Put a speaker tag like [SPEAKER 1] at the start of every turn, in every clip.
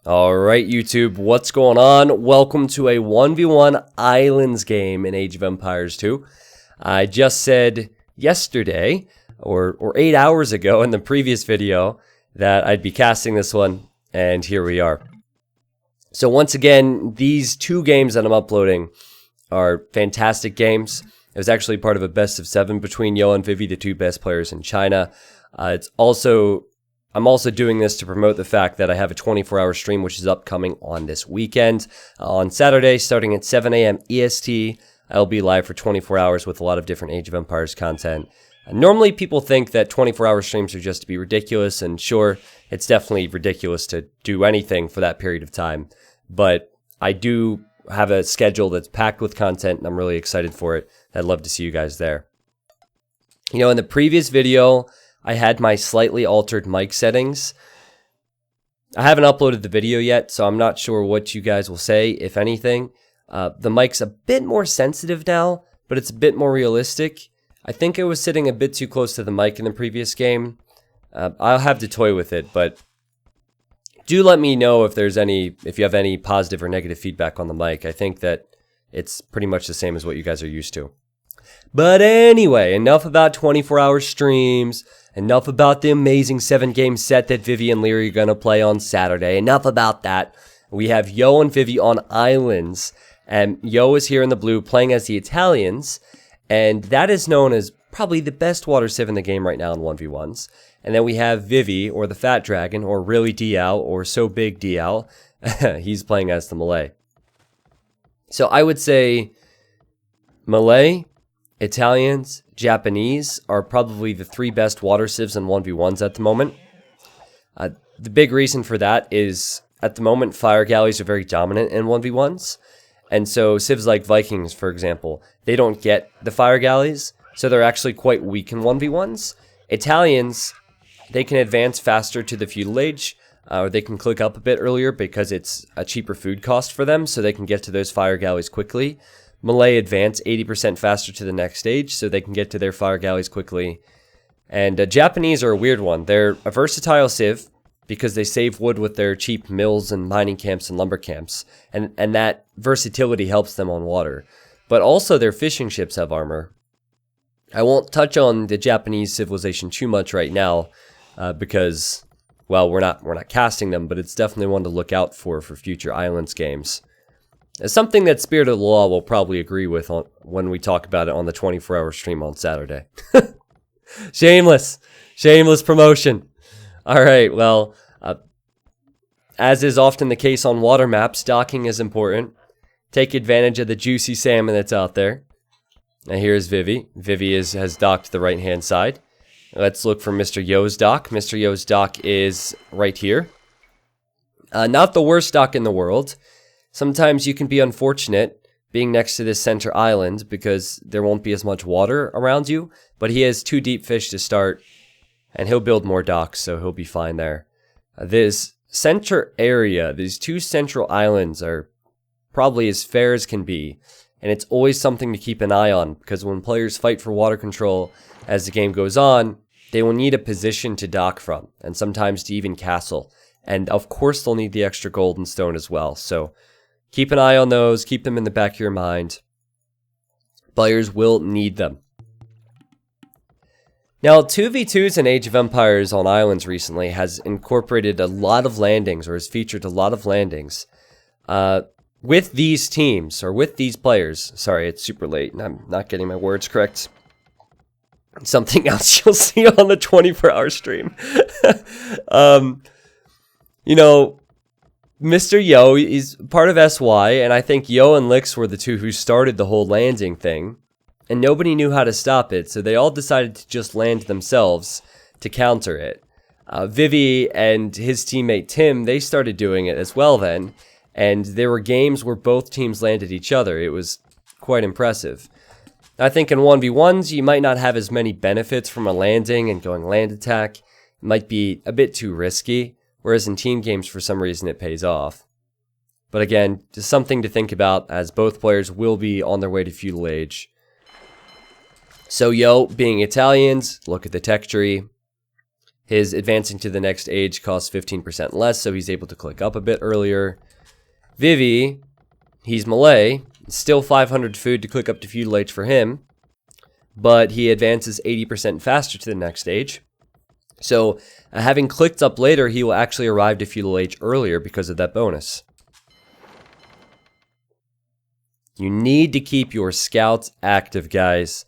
[SPEAKER 1] Alright YouTube, what's going on? Welcome to a 1v1 Islands game in Age of Empires 2. I just said yesterday, or 8 hours ago in the previous video, that I'd be casting this one, and here we are. So once again, these two games that I'm uploading are fantastic games. It was actually part of a best of 7 between Yo and Vivi, the two best players in China. I'm also doing this to promote the fact that I have a 24-hour stream, which is upcoming on this weekend. On Saturday, starting at 7 a.m. EST, I'll be live for 24 hours with a lot of different Age of Empires content. Normally, people think that 24-hour streams are just to be ridiculous, and sure, it's definitely ridiculous to do anything for that period of time. But I do have a schedule that's packed with content, and I'm really excited for it. I'd love to see you guys there. You know, in the previous video, I had my slightly altered mic settings. I haven't uploaded the video yet, so I'm not sure what you guys will say, if anything. The mic's a bit more sensitive now, but it's a bit more realistic. I think I was sitting a bit too close to the mic in the previous game. I'll have to toy with it, but do let me know if you have any positive or negative feedback on the mic. I think that it's pretty much the same as what you guys are used to. But anyway, enough about 24-hour streams. Enough about the amazing 7-game set that Vivi and Leary are going to play on Saturday. Enough about that. We have Yo and Vivi on Islands. And Yo is here in the blue playing as the Italians. And that is known as probably the best water civ in the game right now in 1v1s. And then we have Vivi, or the Fat Dragon, or Really Diao, or So Big Diao. He's playing as the Malay. So I would say Malay, Italians, Japanese are probably the 3 best water civs in 1v1s at the moment. The big reason for that is, at the moment, fire galleys are very dominant in 1v1s. And so civs like Vikings, for example, they don't get the fire galleys, so they're actually quite weak in 1v1s. Italians, they can advance faster to the feudal age, or they can click up a bit earlier because it's a cheaper food cost for them, so they can get to those fire galleys quickly. Malay advance 80% faster to the next stage, so they can get to their fire galleys quickly. And Japanese are a weird one. They're a versatile civ because they save wood with their cheap mills and mining camps and lumber camps, and that versatility helps them on water. But also their fishing ships have armor. I won't touch on the Japanese civilization too much right now because, well, we're not casting them, but it's definitely one to look out for future Islands games. It's something that Spirit of the Law will probably agree with when we talk about it on the 24-hour stream on Saturday. Shameless promotion. All right, well, as is often the case on water maps, docking is important. Take advantage of the juicy salmon that's out there. Now here's Vivi. Vivi has docked the right-hand side. Let's look for Mr. Yo's dock. Mr. Yo's dock is right here. Not the worst dock in the world. Sometimes you can be unfortunate being next to this center island because there won't be as much water around you, but he has 2 deep fish to start, and he'll build more docks, so he'll be fine there. This center area, these 2 central islands are probably as fair as can be, and it's always something to keep an eye on, because when players fight for water control as the game goes on, they will need a position to dock from, and sometimes to even castle. And of course they'll need the extra gold and stone as well, so keep an eye on those, keep them in the back of your mind. Players will need them. Now, 2v2s in Age of Empires on Islands recently has incorporated a lot of landings, or has featured a lot of landings. With these teams, or with these players, sorry, it's super late and I'm not getting my words correct. Something else you'll see on the 24-hour stream. You know, Mr. Yo is part of SY, and I think Yo and Lix were the 2 who started the whole landing thing, and nobody knew how to stop it, so they all decided to just land themselves to counter it. Vivi and his teammate Tim, they started doing it as well then, and there were games where both teams landed each other. It was quite impressive. I think in 1v1s, you might not have as many benefits from a landing and going land attack. It might be a bit too risky. Whereas in team games, for some reason, it pays off. But again, just something to think about, as both players will be on their way to feudal age. So Yo, being Italians, look at the tech tree. His advancing to the next age costs 15% less, so he's able to click up a bit earlier. Vivi, he's Malay, still 500 food to click up to Feudal age for him, but he advances 80% faster to the next stage. So, having clicked up later, he will actually arrive to Feudal age earlier because of that bonus. You need to keep your scouts active, guys.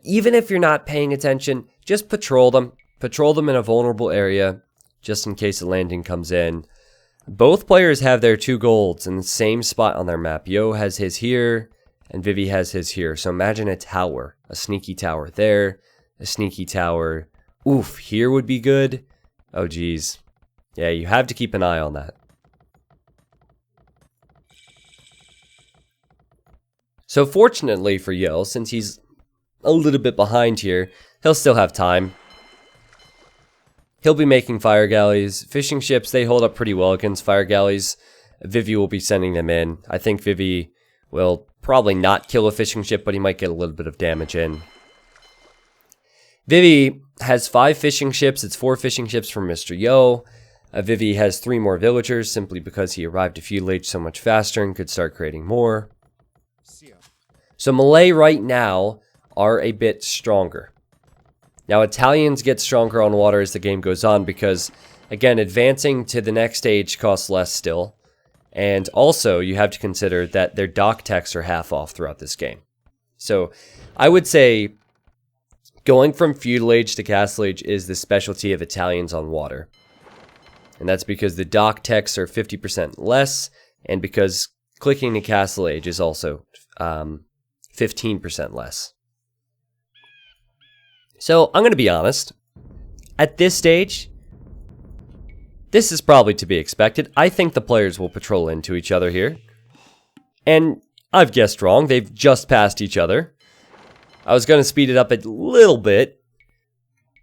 [SPEAKER 1] Even if you're not paying attention, just patrol them. Patrol them in a vulnerable area, just in case a landing comes in. Both players have their 2 golds in the same spot on their map. Yo has his here, and Vivi has his here. So imagine a tower. A sneaky tower there, a sneaky tower. Oof, here would be good. Oh, geez. Yeah, you have to keep an eye on that. So fortunately for Yo, since he's a little bit behind here, he'll still have time. He'll be making fire galleys. Fishing ships, they hold up pretty well against fire galleys. Vivi will be sending them in. I think Vivi will probably not kill a fishing ship, but he might get a little bit of damage in. Vivi has 5 fishing ships. It's 4 fishing ships from Mr. Yo. Vivi has 3 more villagers simply because he arrived to Feudal age so much faster and could start creating more. So Malay right now are a bit stronger. Now, Italians get stronger on water as the game goes on because, again, advancing to the next stage costs less still. And also, you have to consider that their dock techs are half off throughout this game. So, I would say going from Feudal age to Castle age is the specialty of Italians on water. And that's because the dock techs are 50% less, and because clicking to Castle age is also 15% less. So, I'm going to be honest. At this stage, this is probably to be expected. I think the players will patrol into each other here. And I've guessed wrong. They've just passed each other. I was going to speed it up a little bit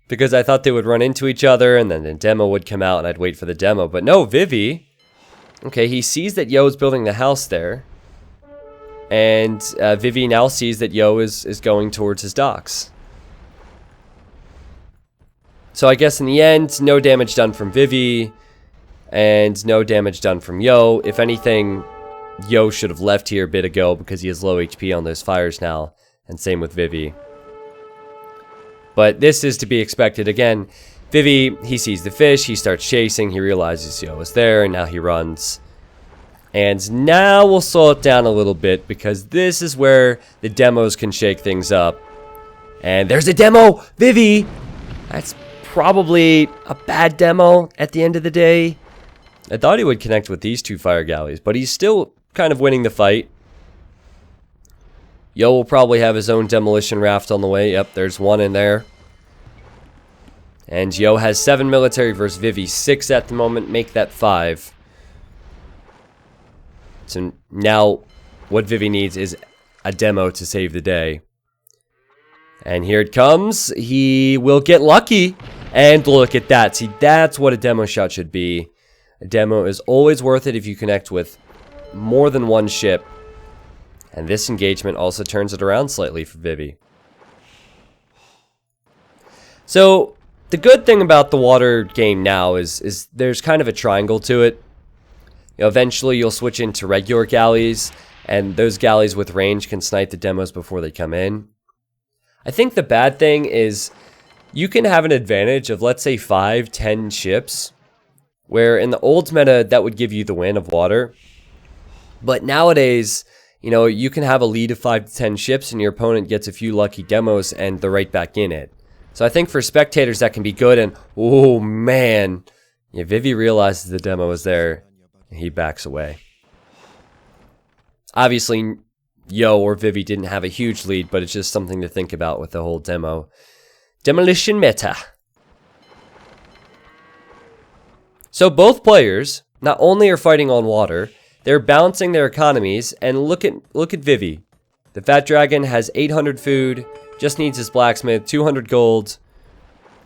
[SPEAKER 1] because I thought they would run into each other and then the demo would come out and I'd wait for the demo. But no, Vivi. Okay, he sees that Yo is building the house there. And Vivi now sees that Yo is going towards his docks. So I guess in the end, no damage done from Vivi, and no damage done from Yo. If anything, Yo should have left here a bit ago because he has low HP on those fires now, and same with Vivi. But this is to be expected. Again, Vivi, he sees the fish, he starts chasing, he realizes Yo is there, and now he runs. And now we'll slow it down a little bit because this is where the demos can shake things up. And there's a demo! Vivi! That's probably a bad demo at the end of the day. I thought he would connect with these 2 fire galleys, but he's still kind of winning the fight. Yo will probably have his own demolition raft on the way. Yep, there's one in there. And Yo has 7 military versus Vivi 6 at the moment. Make that 5. So now what Vivi needs is a demo to save the day. And here it comes. He will get lucky. And look at that. See, that's what a demo shot should be. A demo is always worth it if you connect with more than one ship. And this engagement also turns it around slightly for Vivi. So, the good thing about the water game now is there's kind of a triangle to it. You know, eventually you'll switch into regular galleys, and those galleys with range can snipe the demos before they come in. I think the bad thing is you can have an advantage of, let's say, 5-10 ships, where in the old meta, that would give you the win of water. But nowadays, you know, you can have a lead of 5-10 ships, and your opponent gets a few lucky demos, and they're right back in it. So I think for spectators, that can be good, and, oh, man. Yeah, Vivi realizes the demo is there, and he backs away. Obviously, Yo or Vivi didn't have a huge lead, but it's just something to think about with the whole demolition meta. So both players not only are fighting on water, they're balancing their economies, and look at Vivi. The Fat Dragon has 800 food, just needs his blacksmith, 200 gold,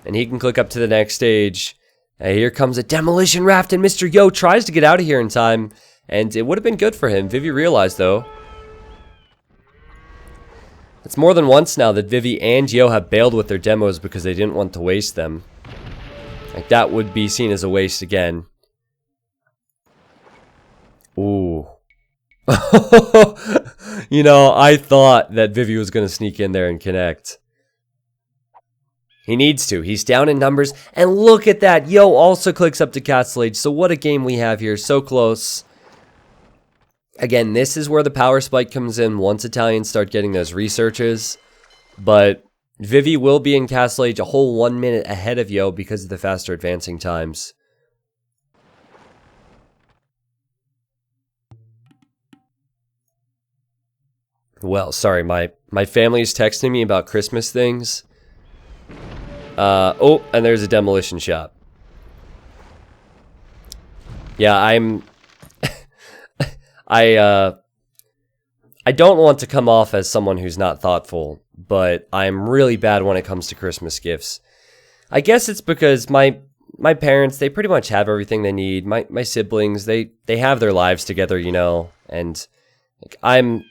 [SPEAKER 1] and he can click up to the next stage. And here comes a demolition raft, and Mr. Yo tries to get out of here in time, and it would have been good for him. Vivi realized, though. It's more than once now that Vivi and Yo have bailed with their demos because they didn't want to waste them. Like, that would be seen as a waste again. Ooh. You know, I thought that Vivi was going to sneak in there and connect. He needs to. He's down in numbers. And look at that. Yo also clicks up to Castle Age. So what a game we have here. So close. Again, this is where the power spike comes in once Italians start getting those researches. But Vivi will be in Castle Age a whole 1 minute ahead of Yo because of the faster advancing times. Well, sorry, my family's texting me about Christmas things. Oh, and there's a demolition shop. Yeah, I don't want to come off as someone who's not thoughtful, but I'm really bad when it comes to Christmas gifts. I guess it's because my parents, they pretty much have everything they need. My siblings, they have their lives together, you know, and like, I'm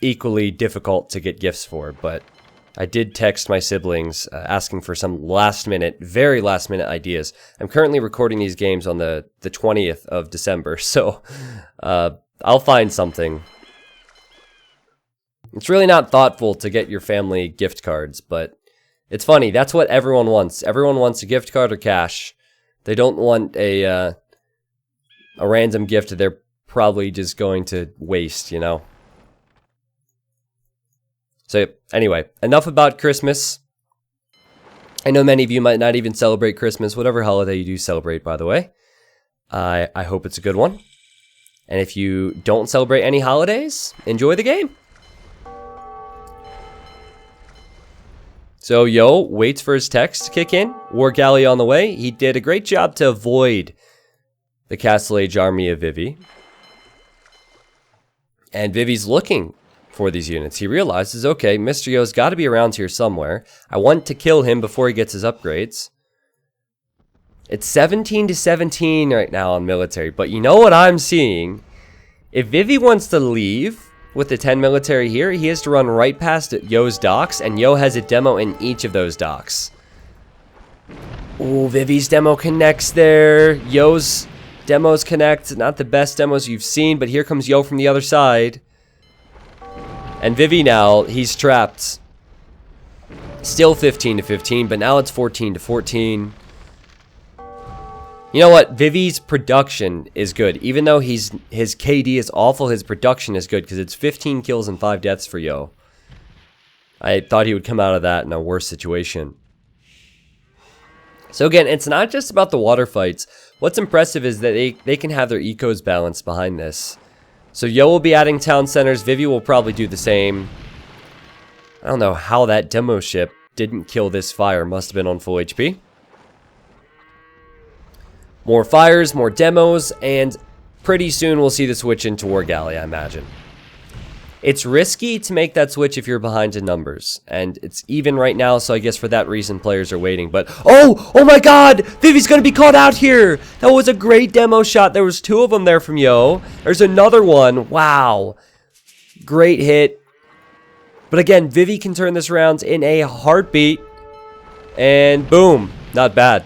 [SPEAKER 1] equally difficult to get gifts for, but I did text my siblings asking for some very last minute ideas. I'm currently recording these games on the 20th of December, so I'll find something. It's really not thoughtful to get your family gift cards, but it's funny. That's what everyone wants. Everyone wants a gift card or cash. They don't want a random gift they're probably just going to waste, you know? So anyway, enough about Christmas. I know many of you might not even celebrate Christmas, whatever holiday you do celebrate, by the way. I hope it's a good one. And if you don't celebrate any holidays, enjoy the game. So Yo waits for his text to kick in. War Galley on the way. He did a great job to avoid the Castle Age army of Vivi. And Vivi's looking for these units. He realizes, okay, Mr. Yo's got to be around here somewhere. I want to kill him before he gets his upgrades. It's 17 to 17 right now on military, but you know what I'm seeing? If Vivi wants to leave with the 10 military here, he has to run right past Yo's docks, and Yo has a demo in each of those docks. Ooh, Vivi's demo connects there. Yo's demos connect. Not the best demos you've seen, but here comes Yo from the other side. And Vivi now, he's trapped. Still 15 to 15, but now it's 14 to 14. You know what? Vivi's production is good. Even though his KD is awful, his production is good because it's 15 kills and 5 deaths for Yo. I thought he would come out of that in a worse situation. So again, it's not just about the water fights. What's impressive is that they can have their ecos balanced behind this. So Yo will be adding town centers. Vivi will probably do the same. I don't know how that demo ship didn't kill this fire. Must have been on full HP. More fires, more demos, and pretty soon we'll see the switch into War Galley, I imagine. It's risky to make that switch if you're behind in numbers, and it's even right now, so I guess for that reason players are waiting. But oh my god, Vivi's gonna be caught out here. That was a great demo shot. There was 2 of them there from Yo. There's another one. Wow, great hit. But again, Vivi can turn this around in a heartbeat, and boom, not bad.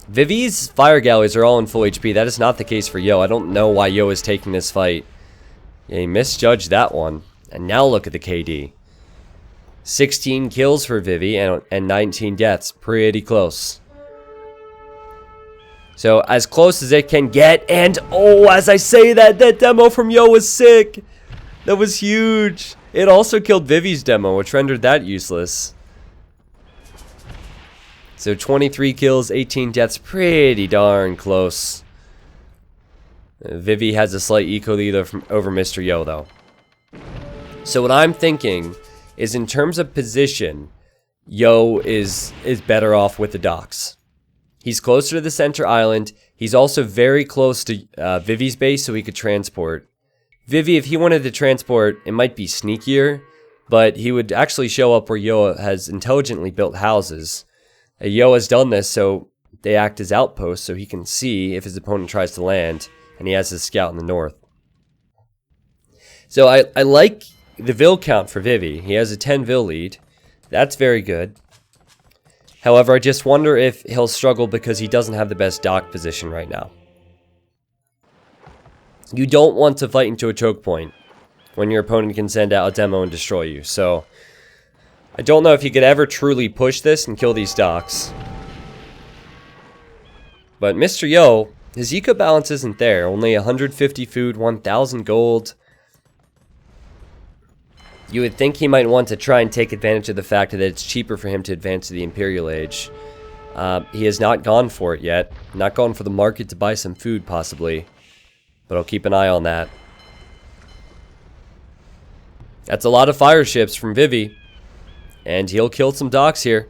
[SPEAKER 1] Vivi's fire galleys are all in full HP. That is not the case for Yo. I don't know why Yo is taking this fight. Yeah, he misjudged that one. And now look at the KD. 16 kills for Vivi and 19 deaths. Pretty close. So as close as it can get. And oh, as I say that demo from Yo was sick. That was huge. It also killed Vivi's demo, which rendered that useless. So 23 kills, 18 deaths, pretty darn close. Vivi has a slight eco lead over Mr. Yo, though. So what I'm thinking is in terms of position, Yo is better off with the docks. He's closer to the center island. He's also very close to Vivi's base, so he could transport. Vivi, if he wanted to transport, it might be sneakier, but he would actually show up where Yo has intelligently built houses. Yo has done this, so they act as outposts, so he can see if his opponent tries to land, and he has his scout in the north. So I like the Vil count for Vivi. He has a 10 Vil lead. That's very good. However, I just wonder if he'll struggle because he doesn't have the best dock position right now. You don't want to fight into a choke point when your opponent can send out a demo and destroy you. So, I don't know if he could ever truly push this and kill these docks. But Mr. Yo, his eco balance isn't there. Only 150 food, 1,000 gold. You would think he might want to try and take advantage of the fact that it's cheaper for him to advance to the Imperial Age. He has not gone for it yet. Not gone for the market to buy some food, possibly. But I'll keep an eye on that. That's a lot of fire ships from Vivi. And he'll kill some docks here.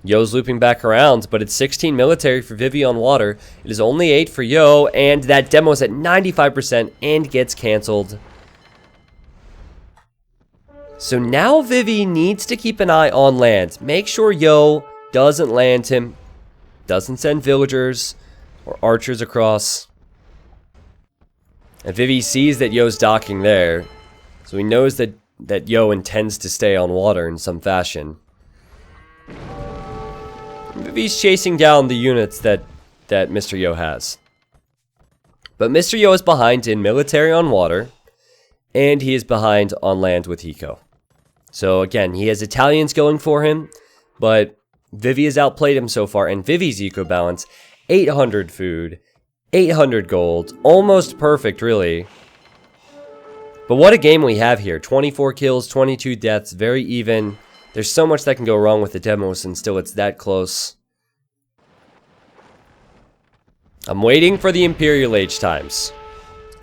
[SPEAKER 1] Yo's looping back around, but it's 16 military for Vivi on water. It is only 8 for Yo, and that demo is at 95% and gets cancelled. So now Vivi needs to keep an eye on land. Make sure Yo doesn't land him, doesn't send villagers or archers across. And Vivi sees that Yo's docking there, so he knows that Yo intends to stay on water in some fashion. Vivi's chasing down the units that Mr. Yo has. But Mr. Yo is behind in military on water, and he is behind on land with Hiko. So again, he has Italians going for him, but Vivi has outplayed him so far, and Vivi's eco balance, 800 food, 800 gold, almost perfect really. But what a game we have here. 24 kills, 22 deaths, very even. There's so much that can go wrong with the demos, and still it's that close. I'm waiting for the Imperial Age times.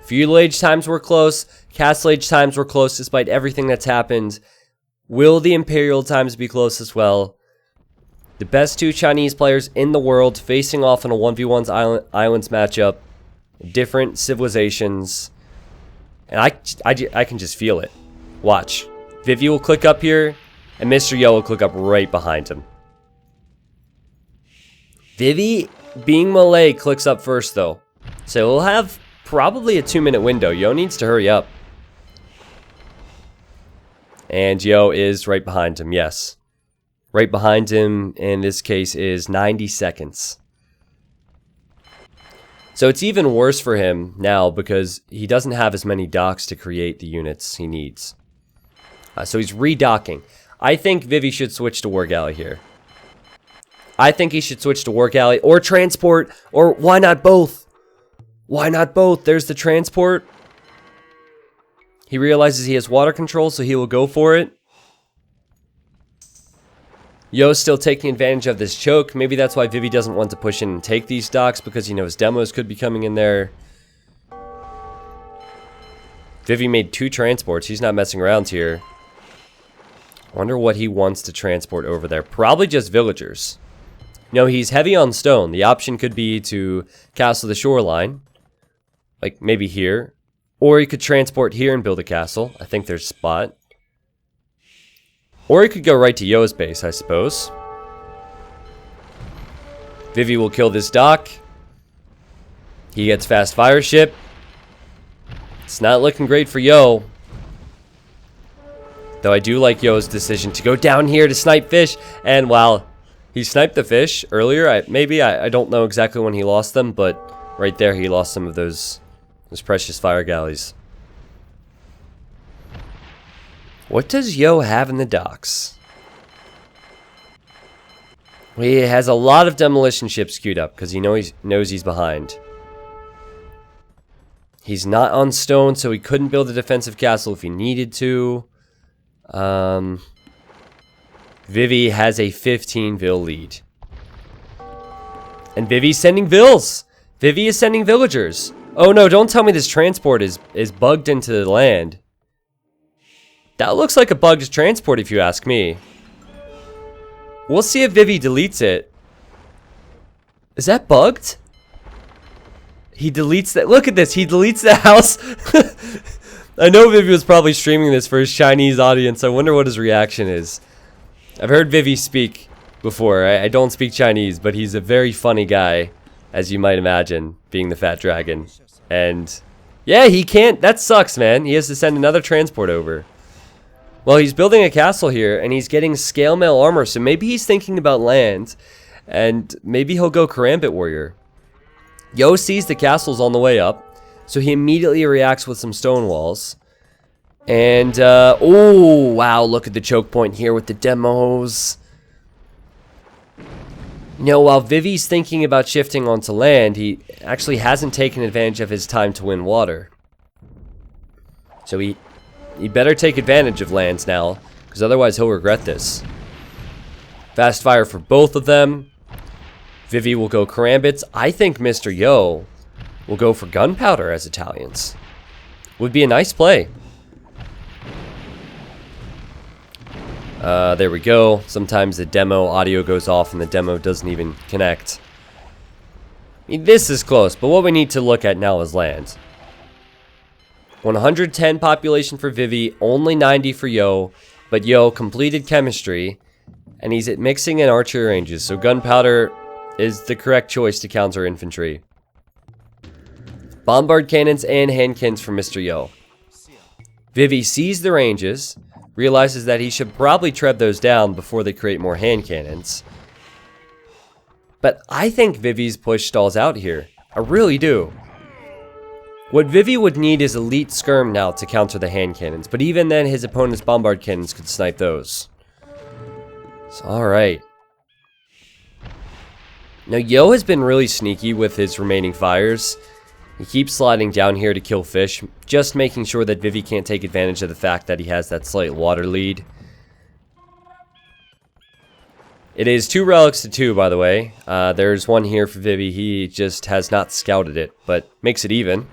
[SPEAKER 1] Feudal Age times were close. Castle Age times were close despite everything that's happened. Will the Imperial times be close as well? The best 2 Chinese players in the world facing off in a 1v1 islands matchup. Different civilizations. And I can just feel it. Watch. Vivi will click up here, and Mr. Yo will click up right behind him. Vivi, being Malay, clicks up first though. So we'll have probably a 2-minute window. Yo needs to hurry up. And Yo is right behind him, yes. Right behind him, in this case, is 90 seconds. So it's even worse for him now because he doesn't have as many docks to create the units he needs. So he's redocking. I think Vivi should switch to War Galley here. I think he should switch to War Galley or transport, or why not both? Why not both? There's the transport. He realizes he has water control, so he will go for it. Yo's still taking advantage of this choke. Maybe that's why Vivi doesn't want to push in and take these docks, because he knows demos could be coming in there. Vivi made 2 transports. He's not messing around here. I wonder what he wants to transport over there. Probably just villagers. No, he's heavy on stone. The option could be to castle the shoreline. Like maybe here. Or he could transport here and build a castle. I think there's a spot. Or he could go right to Yo's base, I suppose. Vivi will kill this dock. He gets fast fire ship. It's not looking great for Yo. Though I do like Yo's decision to go down here to snipe fish. And while he sniped the fish earlier, I don't know exactly when he lost them, but right there he lost some of those precious fire galleys. What does Yo have in the docks? He has a lot of demolition ships queued up because he knows he's behind. He's not on stone, so he couldn't build a defensive castle if he needed to. Vivi has a 15 vill lead. And Vivi's sending vills. Vivi is sending villagers. Oh no, don't tell me this transport is bugged into the land. That looks like a bugged transport if you ask me. We'll see if Vivi deletes it. Is that bugged? He deletes that. Look at this. He deletes the house. I know Vivi was probably streaming this for his Chinese audience. I wonder what his reaction is. I've heard Vivi speak before. I don't speak Chinese, but he's a very funny guy, as you might imagine, being the fat dragon. And yeah, he can't. That sucks, man. He has to send another transport over. Well, he's building a castle here, and he's getting scale mail armor, so maybe he's thinking about land, and maybe he'll go Karambit Warrior. Yo sees the castle's on the way up, so he immediately reacts with some stone walls. And, oh, wow, look at the choke point here with the demos. You know, while Vivi's thinking about shifting onto land, he actually hasn't taken advantage of his time to win water. So he better take advantage of lands now, because otherwise he'll regret this. Fast fire for both of them. Vivi will go Karambits. I think Mr. Yo will go for gunpowder as Italians. Would be a nice play. There we go. Sometimes the demo audio goes off and the demo doesn't even connect. I mean, this is close, but what we need to look at now is land. 110 population for Vivi, only 90 for Yo, but Yo completed chemistry, and he's mixing in archery ranges, so gunpowder is the correct choice to counter infantry. Bombard cannons and handkins for Mr. Yo. Vivi sees the ranges, realizes that he should probably tread those down before they create more hand cannons. But I think Vivi's push stalls out here. I really do. What Vivi would need is elite skirm now to counter the hand cannons, but even then his opponent's bombard cannons could snipe those. So, alright. Now Yo has been really sneaky with his remaining fires. He keeps sliding down here to kill fish, just making sure that Vivi can't take advantage of the fact that he has that slight water lead. It is 2 relics to 2, by the way. There's one here for Vivi. He just has not scouted it, but makes it even.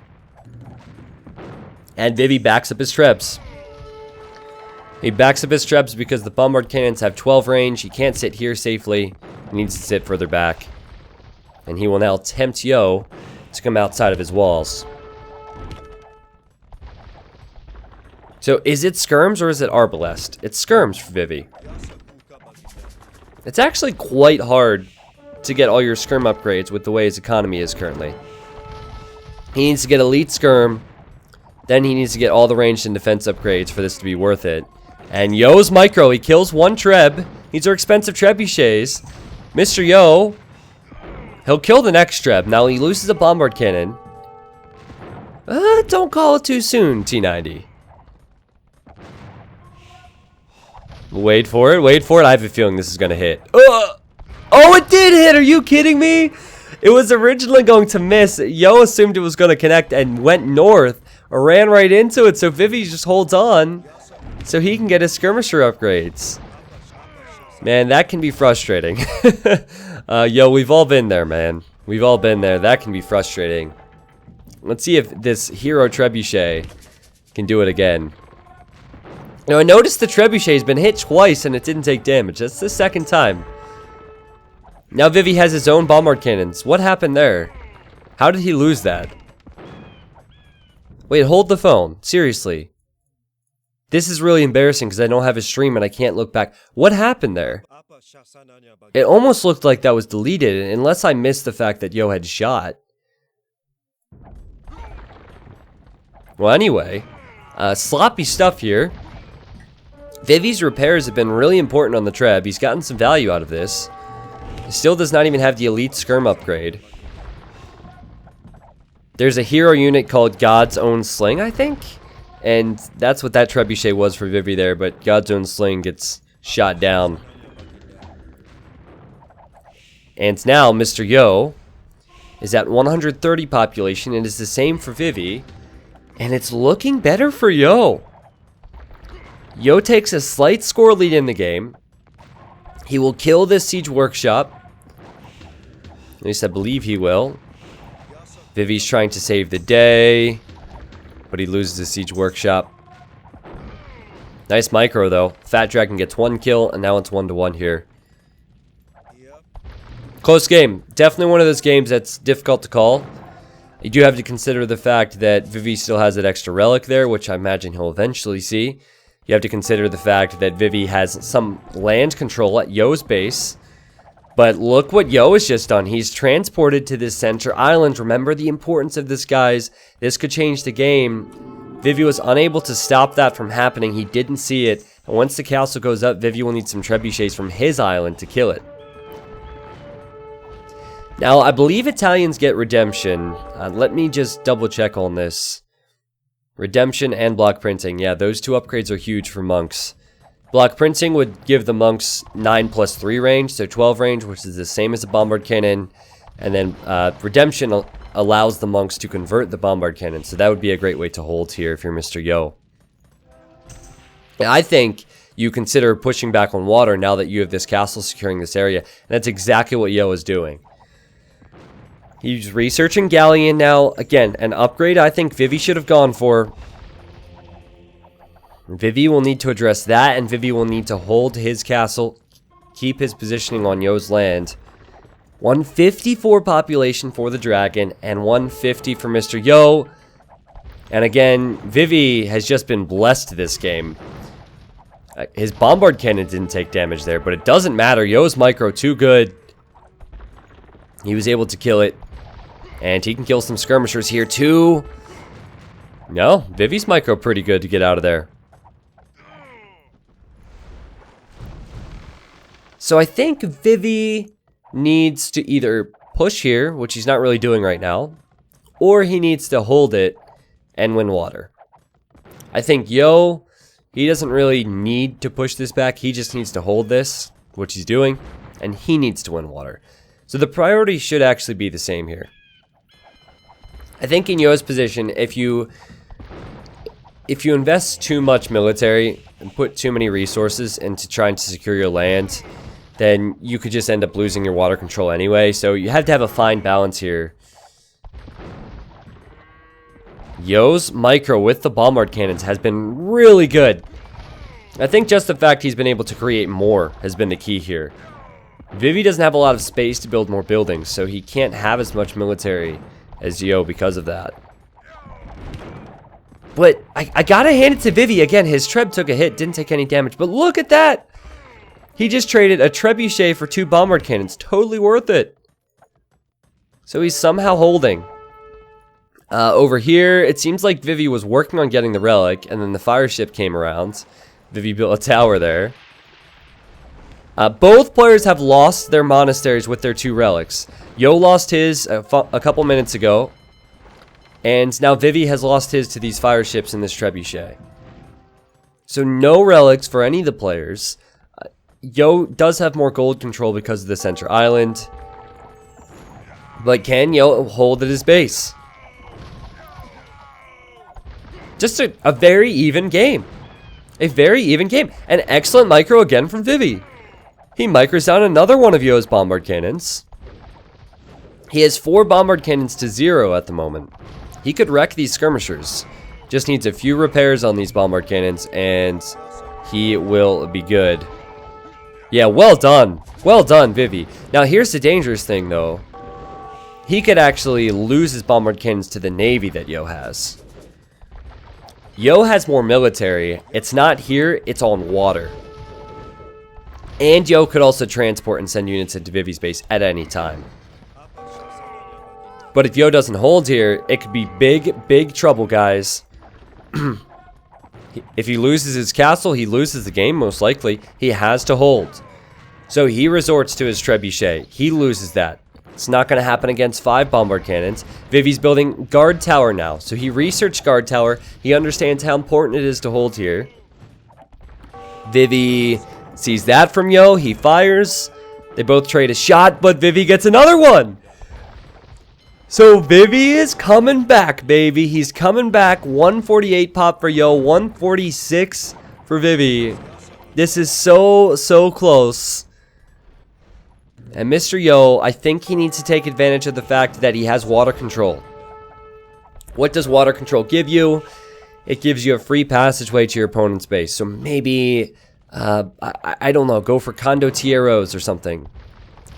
[SPEAKER 1] And Vivi backs up his trebs. He backs up his trebs because the bombard cannons have 12 range. He can't sit here safely. He needs to sit further back. And he will now tempt Yo to come outside of his walls. So is it skirms or is it arbalest? It's skirms for Vivi. It's actually quite hard to get all your skirm upgrades with the way his economy is currently. He needs to get elite skirm, then he needs to get all the ranged and defense upgrades for this to be worth it. And Yo's micro, he kills 1 treb. These are expensive trebuchets. Mr. Yo, he'll kill the next treb. Now he loses a bombard cannon. Don't call it too soon, T90. Wait for it, wait for it. I have a feeling this is gonna hit. Oh, it did hit! Are you kidding me? It was originally going to miss. Yo assumed it was gonna connect and went north. Or ran right into it, so Vivi just holds on so he can get his skirmisher upgrades. Man, that can be frustrating. Yo, we've all been there, man. We've all been there. That can be frustrating. Let's see if this hero trebuchet can do it again. Now, I noticed the trebuchet has been hit twice and it didn't take damage. That's the second time. Now Vivi has his own bombard cannons. What happened there? How did he lose that? Wait, hold the phone. Seriously. This is really embarrassing because I don't have a stream and I can't look back. What happened there? It almost looked like that was deleted, unless I missed the fact that Yo had shot. Well, anyway. Sloppy stuff here. Vivi's repairs have been really important on the treb. He's gotten some value out of this. He still does not even have the elite skirm upgrade. There's a hero unit called God's Own Sling, I think? And that's what that trebuchet was for Vivi there, but God's Own Sling gets shot down. And now Mr. Yo is at 130 population, and it's the same for Vivi. And it's looking better for Yo. Yo takes a slight score lead in the game. He will kill this siege workshop. At least I believe he will. Vivi's trying to save the day, but he loses the siege workshop. Nice micro though. Fat Dragon gets 1 kill, and now it's 1-1 here. Close game. Definitely one of those games that's difficult to call. You do have to consider the fact that Vivi still has that extra relic there, which I imagine he'll eventually see. You have to consider the fact that Vivi has some land control at Yo's base. But look what Yo has just done. He's transported to this center island. Remember the importance of this, guys. This could change the game. Vivi was unable to stop that from happening. He didn't see it. And once the castle goes up, Vivi will need some trebuchets from his island to kill it. Now, I believe Italians get redemption. Let me just double check on this. Redemption and block printing. Yeah, those two upgrades are huge for monks. Block printing would give the monks 9+3 range, so 12 range, which is the same as a bombard cannon. And then redemption allows the monks to convert the bombard cannon, so that would be a great way to hold here if you're Mr. Yo. And I think you consider pushing back on water now that you have this castle securing this area, and that's exactly what Yo is doing. He's researching Galleon now. Again, an upgrade I think Vivi should have gone for. Vivi will need to address that, and Vivi will need to hold his castle, keep his positioning on Yo's land. 154 population for the dragon, and 150 for Mr. Yo. And again, Vivi has just been blessed this game. His bombard cannon didn't take damage there, but it doesn't matter. Yo's micro too good. He was able to kill it. And he can kill some skirmishers here too. No, Vivi's micro pretty good to get out of there. So I think Vivi needs to either push here, which he's not really doing right now, or he needs to hold it and win water. I think Yo, he doesn't really need to push this back. He just needs to hold this, which he's doing, and he needs to win water. So the priority should actually be the same here. I think in Yo's position, if you invest too much military and put too many resources into trying to secure your land, then you could just end up losing your water control anyway. So you have to have a fine balance here. Yo's micro with the bombard cannons has been really good. I think just the fact he's been able to create more has been the key here. Vivi doesn't have a lot of space to build more buildings, so he can't have as much military as Yo because of that. But I gotta hand it to Vivi. Again, his Treb took a hit, didn't take any damage. But look at that! He just traded a trebuchet for 2 bombard cannons. Totally worth it. So he's somehow holding. Over here, it seems like Vivi was working on getting the relic, and then the fire ship came around. Vivi built a tower there. Both players have lost their monasteries with their 2 relics. Yo lost his a couple minutes ago. And now Vivi has lost his to these fire ships in this trebuchet. So no relics for any of the players. Yo does have more gold control because of the center island. But can Yo hold at his base? Just a very even game. A very even game. An excellent micro again from Vivi. He micros down another one of Yo's bombard cannons. He has 4 bombard cannons to 0 at the moment. He could wreck these skirmishers. Just needs a few repairs on these bombard cannons and he will be good. Yeah, well done. Well done, Vivi. Now here's the dangerous thing though. He could actually lose his bombard cannons to the navy that Yo has. Yo has more military. It's not here, it's on water. And Yo could also transport and send units into Vivi's base at any time. But if Yo doesn't hold here, it could be big, big trouble, guys. If he loses his castle, he loses the game, most likely. He has to hold. So he resorts to his trebuchet. He loses that. It's not going to happen against 5 bombard cannons. Vivi's building guard tower now. So he researched guard tower. He understands how important it is to hold here. Vivi sees that from Yo. He fires. They both trade a shot, but Vivi gets another one. So Vivi is coming back, baby. He's coming back. 148 pop for Yo, 146 for Vivi. This is so close. And Mr. Yo, I think he needs to take advantage of the fact that he has water control. What does water control give you? It gives you a free passageway to your opponent's base. So maybe, I don't know, go for Condottieros or something.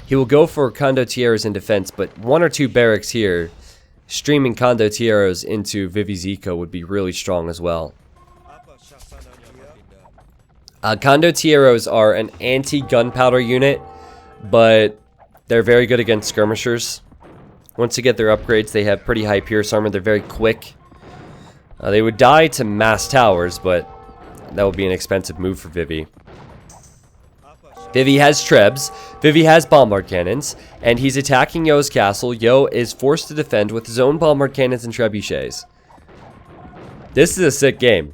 [SPEAKER 1] He will go for Condottieros in defense, but 1 or 2 barracks here, streaming Condottieros into Vivi's eco would be really strong as well. Condottieros are an anti-gunpowder unit, but they're very good against skirmishers. Once you get their upgrades, they have pretty high pierce armor. They're very quick. They would die to mass towers, but That would be an expensive move for Vivi. Vivi has trebs, Vivi has bombard cannons, and he's attacking Yo's castle. Yo is forced to defend with his own bombard cannons and trebuchets. This is a sick game.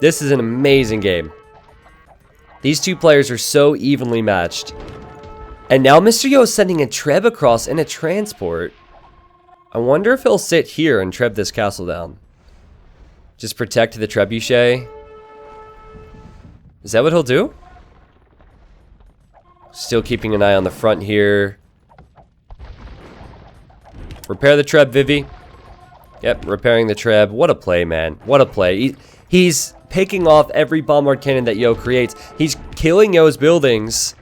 [SPEAKER 1] This is an amazing game. These two players are so evenly matched. And now Mr. Yo is sending a treb across in a transport. I wonder if he'll sit here and treb this castle down. Just protect the trebuchet. Is that what he'll do? Still keeping an eye on the front here. Repair the treb, Vivi. Yep, repairing the treb. What a play, man. What a play. He's picking off every bombard cannon that Yo creates. He's killing Yo's buildings.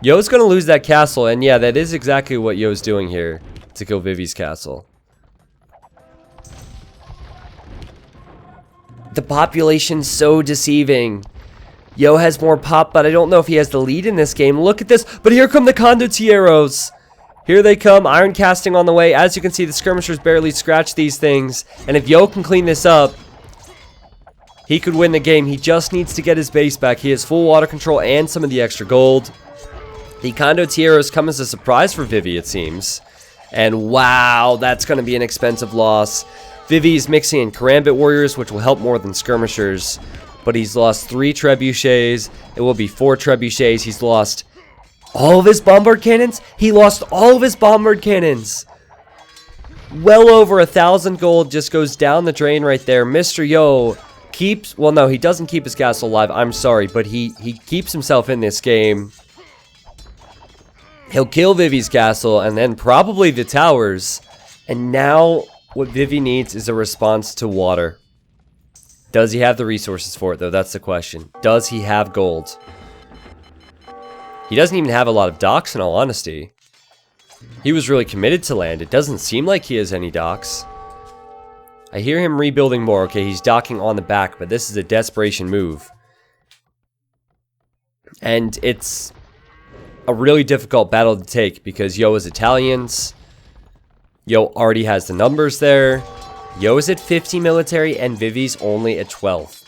[SPEAKER 1] Yo's gonna lose that castle, and yeah, that is exactly what Yo's doing here to kill Vivi's castle. The population's so deceiving. Yo has more pop, but I don't know if he has the lead in this game. Look at this, but here come the Condottieros. Here they come, iron casting on the way. As you can see, the skirmishers barely scratch these things, and if Yo can clean this up, he could win the game. He just needs to get his base back. He has full water control and some of the extra gold. The Condottieros come as a surprise for Vivi, it seems. And wow, that's going to be an expensive loss. Vivi's mixing in Karambit warriors, which will help more than skirmishers. But he's lost 3 trebuchets. It will be 4 trebuchets. He's lost all of his bombard cannons. He lost all of his bombard cannons. Well over 1,000 gold just goes down the drain right there. Mr. Yo keeps... Well, no, he doesn't keep his castle alive. I'm sorry, but he keeps himself in this game. He'll kill Vivi's castle and then probably the towers. And now what Vivi needs is a response to water. Does he have the resources for it, though? That's the question. Does he have gold? He doesn't even have a lot of docks, in all honesty. He was really committed to land. It doesn't seem like he has any docks. I hear him rebuilding more. Okay, he's docking on the back, but this is a desperation move. And it's a really difficult battle to take because Yo is Italians. Yo already has the numbers there. Yo is at 50 military and Vivi's only at 12.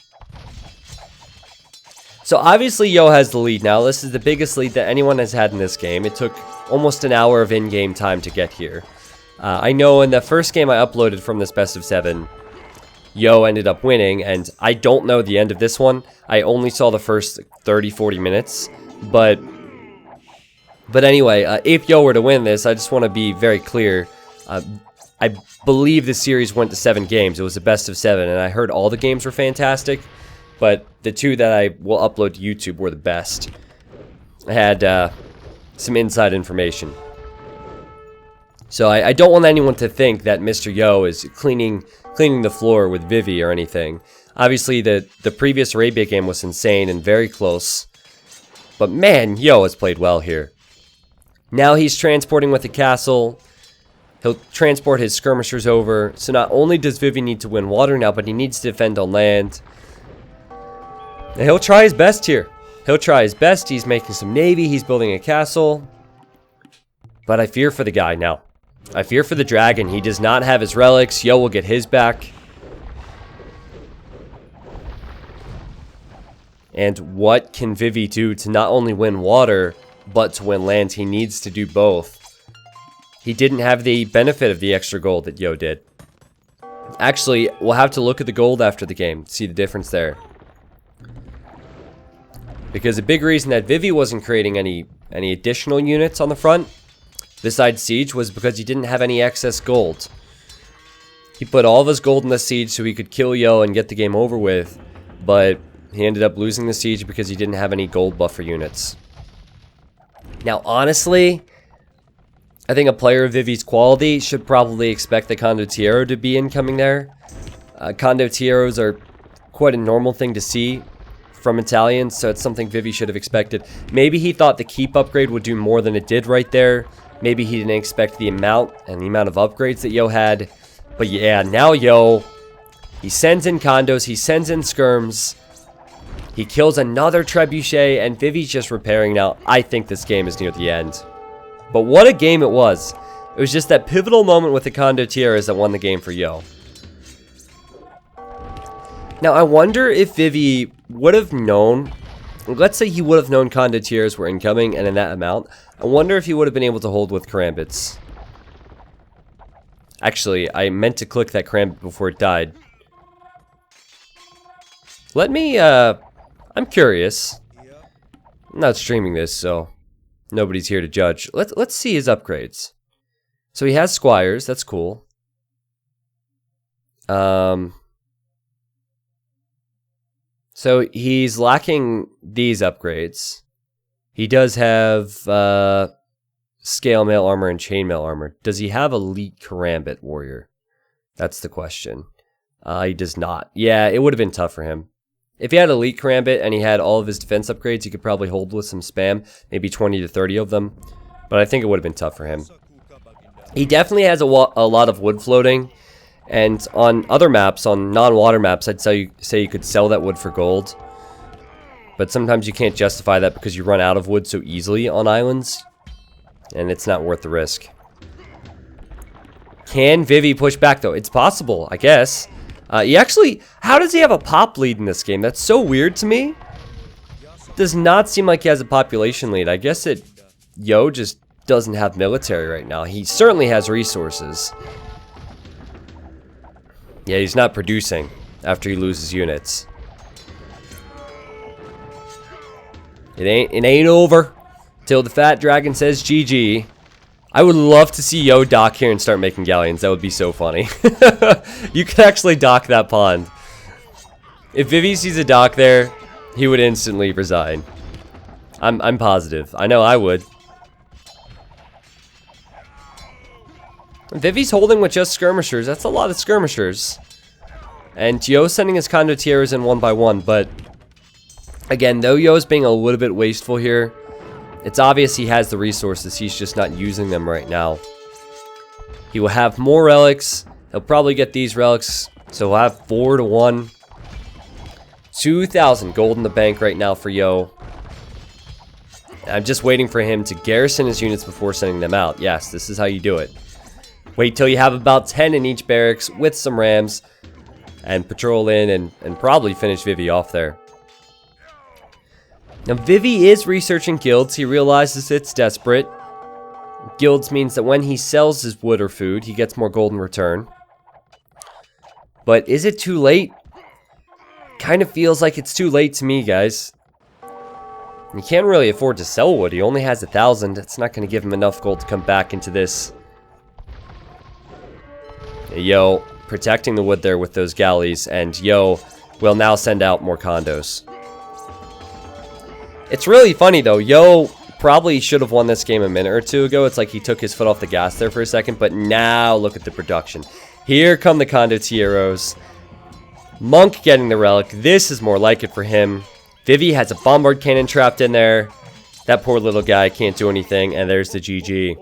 [SPEAKER 1] So obviously Yo has the lead now. This is the biggest lead that anyone has had in this game. It took almost an hour of in-game time to get here. I know in the first game I uploaded from this best of 7, Yo ended up winning, and I don't know the end of this one. I only saw the first 30-40 minutes, but anyway, if Yo were to win this, I just want to be very clear. I believe the series went to 7 games. It was a best of 7, and I heard all the games were fantastic, but the 2 that I will upload to YouTube were the best. I had some inside information. So I don't want anyone to think that Mr. Yo is cleaning the floor with Vivi or anything. Obviously, the previous Arabia game was insane and very close. But man, Yo has played well here. Now he's transporting with the castle. He'll transport his skirmishers over. So not only does Vivi need to win water now, but he needs to defend on land. And he'll try his best here. He'll try his best. He's making some navy. He's building a castle. But I fear for the guy now. I fear for the dragon. He does not have his relics. Yo will get his back. And what can Vivi do to not only win water, but to win land? He needs to do both. He didn't have the benefit of the extra gold that Yo did. Actually, we'll have to look at the gold after the game to see the difference there. Because a big reason that Vivi wasn't creating any additional units on the front besides siege was because he didn't have any excess gold. He put all of his gold in the siege so he could kill Yo and get the game over with, but he ended up losing the siege because he didn't have any gold buffer units. Now, honestly, I think a player of Vivi's quality should probably expect the Condottiero to be incoming there. Condottieros are quite a normal thing to see from Italians, so it's something Vivi should have expected. Maybe he thought the keep upgrade would do more than it did right there. Maybe he didn't expect the amount of upgrades that Yo had. But yeah, now Yo, he sends in condos, he sends in skirms. He kills another trebuchet, and Vivi's just repairing now. I think this game is near the end. But what a game it was. It was just that pivotal moment with the Condottieros that won the game for Yo. Now, I wonder if Vivi would have known... Let's say he would have known Condottieri were incoming and in that amount. I wonder if he would have been able to hold with Karambits. Actually, I meant to click that Karambit before it died. Let me, I'm curious. I'm not streaming this, so nobody's here to judge. Let's see his upgrades. So he has squires, that's cool. So he's lacking these upgrades. He does have scale mail armor and chainmail armor. Does he have elite Karambit warrior? That's the question. He does not. Yeah, it would have been tough for him. If he had elite Karambit and he had all of his defense upgrades, he could probably hold with some spam, maybe 20 to 30 of them. But I think it would have been tough for him. He definitely has a lot of wood floating. And on other maps, on non-water maps, I'd say you could sell that wood for gold. But sometimes you can't justify that because you run out of wood so easily on islands. And it's not worth the risk. Can Vivi push back though? It's possible, I guess. He actually... How does he have a pop lead in this game? That's so weird to me. Does not seem like he has a population lead. I guess Yo just doesn't have military right now. He certainly has resources. Yeah, he's not producing after he loses units. It ain't over till the fat dragon says GG. I would love to see Yo dock here and start making galleons. That would be so funny. You could actually dock that pond. If Vivi sees a dock there, he would instantly resign. I'm positive. I know I would. Vivi's holding with just skirmishers. That's a lot of skirmishers. And Yo's sending his Condottieri in one by one. But again, though Yo's being a little bit wasteful here, it's obvious he has the resources. He's just not using them right now. He will have more relics. He'll probably get these relics. So he'll have 4 to 1. 2,000 gold in the bank right now for Yo. I'm just waiting for him to garrison his units before sending them out. Yes, this is how you do it. Wait till you have about 10 in each barracks with some rams and patrol in and probably finish Vivi off there. Now Vivi is researching guilds. He realizes it's desperate. Guilds means that when he sells his wood or food, he gets more gold in return. But is it too late? Kind of feels like it's too late to me, guys. He can't really afford to sell wood. He only has 1,000. It's not going to give him enough gold to come back into this. Yo, protecting the wood there with those galleys, and Yo will now send out more condos. It's really funny though. Yo probably should have won this game a minute or two ago. It's like he took his foot off the gas there for a second, but now look at the production. Here come the Condottieros. Monk getting the relic. This is more like it for him. Vivi has a bombard cannon trapped in there. That poor little guy can't do anything, and there's the GG.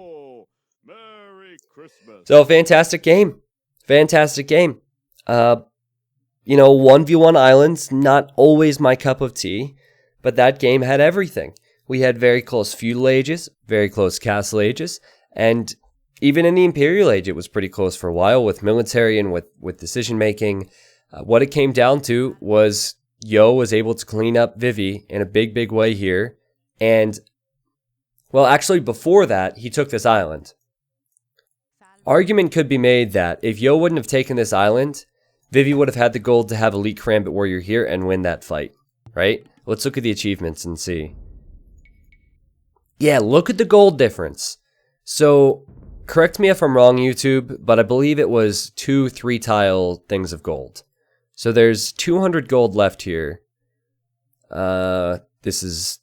[SPEAKER 1] So fantastic game. Fantastic game. You know, 1v1 islands, not always my cup of tea, but that game had everything. We had very close feudal ages, very close castle ages, and even in the Imperial age, it was pretty close for a while with military and with decision making. What it came down to was Yo was able to clean up Vivi in a big way here, and well, actually before that, he took this island. Argument could be made that if Yo wouldn't have taken this island, Vivi would have had the gold to have elite Karambit warrior here and win that fight, right? Let's look at the achievements and see. Yeah, look at the gold difference. So, correct me if I'm wrong, YouTube, but I believe it was 2-3 tile things of gold. So there's 200 gold left here. This is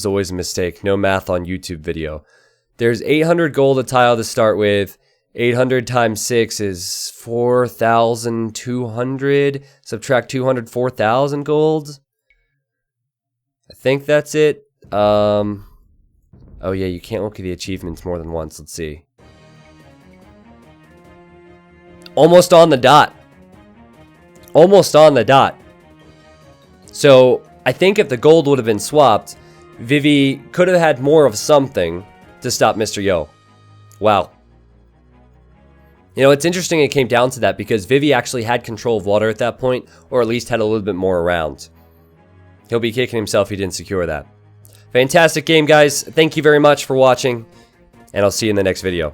[SPEAKER 1] always a mistake. No math on YouTube video. There's 800 gold a tile to start with. 800 times 6 is 4,200. Subtract 200, 4,000 gold. I think that's it. Oh yeah, you can't look at the achievements more than once. Let's see. Almost on the dot. Almost on the dot. So, I think if the gold would have been swapped, Vivi could have had more of something to stop Mr. Yo. Wow. You know, it's interesting it came down to that because Vivi actually had control of water at that point, or at least had a little bit more around. He'll be kicking himself he didn't secure that. Fantastic game, guys. Thank you very much for watching, and I'll see you in the next video.